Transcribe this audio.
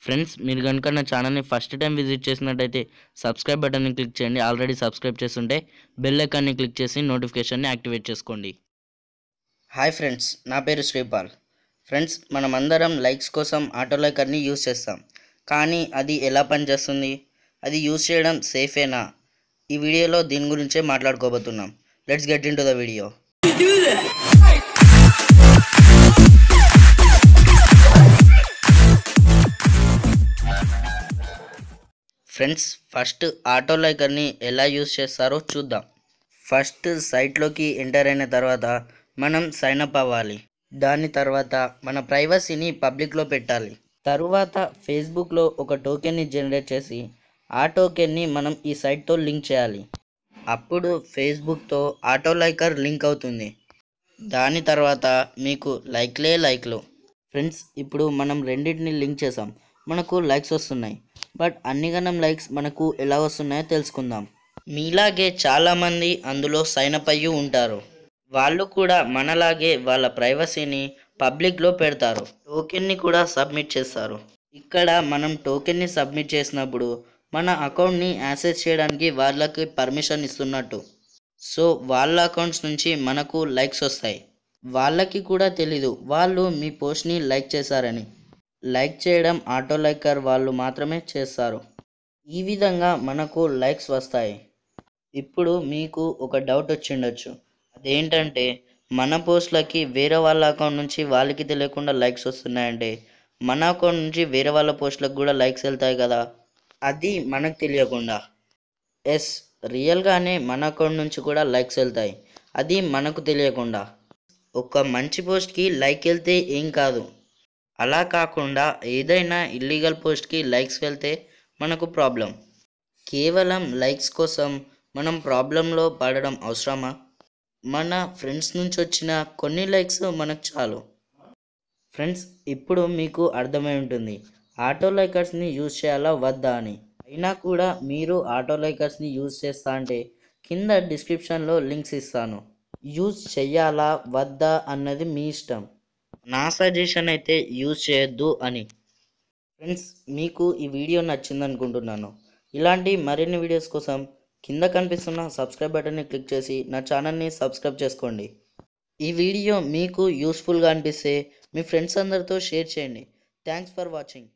Friends మీరు కనుక నా ఛానల్ని ఫస్ట్ టైం విజిట్ చేసినట్టయితే సబ్స్క్రైబ్ బటన్ని క్లిక్ చేయండి. ఆల్రెడీ సబ్స్క్రైబ్ చేస్తుంటే బెల్ ఐకాన్ని క్లిక్ చేసి నోటిఫికేషన్ని యాక్టివేట్ చేసుకోండి. హాయ్ ఫ్రెండ్స్, నా పేరు శ్రీపాల్. ఫ్రెండ్స్, మనమందరం లైక్స్ కోసం ఆటో లైకర్ని యూజ్ చేస్తాం. కానీ అది ఎలా పనిచేస్తుంది, అది యూజ్ చేయడం సేఫేనా? ఈ వీడియోలో దీని గురించే మాట్లాడుకోబోతున్నాం. Let's get into the video. Friends, first auto లైకర్ని ఎలా యూజ్ చేస్తారో చూద్దాం. ఫస్ట్ సైట్లోకి ఎంటర్ అయిన తర్వాత మనం సైన్ అప్ అవ్వాలి. దాని తర్వాత మన ప్రైవసీని పబ్లిక్లో పెట్టాలి. తరువాత ఫేస్బుక్లో ఒక టోకెన్ని జనరేట్ చేసి ఆ టోకెన్ని మనం ఈ సైట్తో లింక్ చేయాలి. అప్పుడు ఫేస్బుక్తో ఆటో లైకర్ లింక్ అవుతుంది. దాని తర్వాత మీకు లైక్లు. ఫ్రెండ్స్, ఇప్పుడు మనం రెండింటిని లింక్ చేసాం, మనకు లైక్స్ వస్తున్నాయి. బట్ అన్నిగనం లైక్స్ మనకు ఎలా వస్తున్నాయో తెలుసుకుందాం. మీలాగే చాలామంది అందులో సైన్ అప్ అయ్యి ఉంటారు. వాళ్ళు కూడా మనలాగే వాళ్ళ ప్రైవసీని పబ్లిక్లో పెడతారు. టోకెన్ని కూడా సబ్మిట్ చేస్తారు. ఇక్కడ మనం టోకెన్ని సబ్మిట్ చేసినప్పుడు మన అకౌంట్ని యాక్సెస్ చేయడానికి వాళ్ళకి పర్మిషన్ ఇస్తున్నట్టు. సో వాళ్ళ అకౌంట్స్ నుంచి మనకు లైక్స్ వస్తాయి. వాళ్ళకి కూడా తెలీదు వాళ్ళు మీ పోస్ట్ని లైక్ చేశారని. లైక్ చేయడం ఆటో లైకర్ వాళ్ళు మాత్రమే చేస్తారు. ఈ విధంగా మనకు లైక్స్ వస్తాయి. ఇప్పుడు మీకు ఒక డౌట్ వచ్చిండొచ్చు, అదేంటంటే మన పోస్ట్లకి వేరే వాళ్ళ అకౌంట్ నుంచి వాళ్ళకి తెలియకుండా లైక్స్ వస్తున్నాయంటే మన అకౌంట్ నుంచి వేరే వాళ్ళ పోస్ట్లకు కూడా లైక్స్ వెళ్తాయి కదా, అది మనకు తెలియకుండా. ఎస్, రియల్గానే మన అకౌంట్ నుంచి కూడా లైక్స్ వెళ్తాయి, అది మనకు తెలియకుండా. ఒక మంచి పోస్ట్కి లైక్ వెళ్తే ఏం కాదు. అలా కాకుండా ఏదైనా ఇల్లీగల్ పోస్ట్కి లైక్స్ వెళ్తే మనకు ప్రాబ్లం. కేవలం లైక్స్ కోసం మనం ప్రాబ్లంలో పడడం అవసరమా? మన ఫ్రెండ్స్ నుంచి వచ్చిన కొన్ని లైక్స్ మనకు చాలు. ఫ్రెండ్స్, ఇప్పుడు మీకు అర్థమై ఉంటుంది ఆటో లైకర్స్ని యూజ్ చేయాలా వద్దా అని. అయినా కూడా మీరు ఆటో లైకర్స్ని యూజ్ చేస్తా అంటే కింద డిస్క్రిప్షన్లో లింక్స్ ఇస్తాను. యూజ్ చెయ్యాలా వద్దా అన్నది మీ ఇష్టం. నా సజెషన్ అయితే యూజ్ చేయొద్దు అని. ఫ్రెండ్స్, మీకు ఈ వీడియో నచ్చింది అనుకుంటున్నాను. ఇలాంటి మరిన్ని వీడియోస్ కోసం కింద కనిపిస్తున్న సబ్స్క్రైబ్ బటన్ని క్లిక్ చేసి నా ఛానల్ని సబ్స్క్రైబ్ చేసుకోండి. ఈ వీడియో మీకు యూస్ఫుల్గా అనిపిస్తే మీ ఫ్రెండ్స్ అందరితో షేర్ చేయండి. Thanks for watching.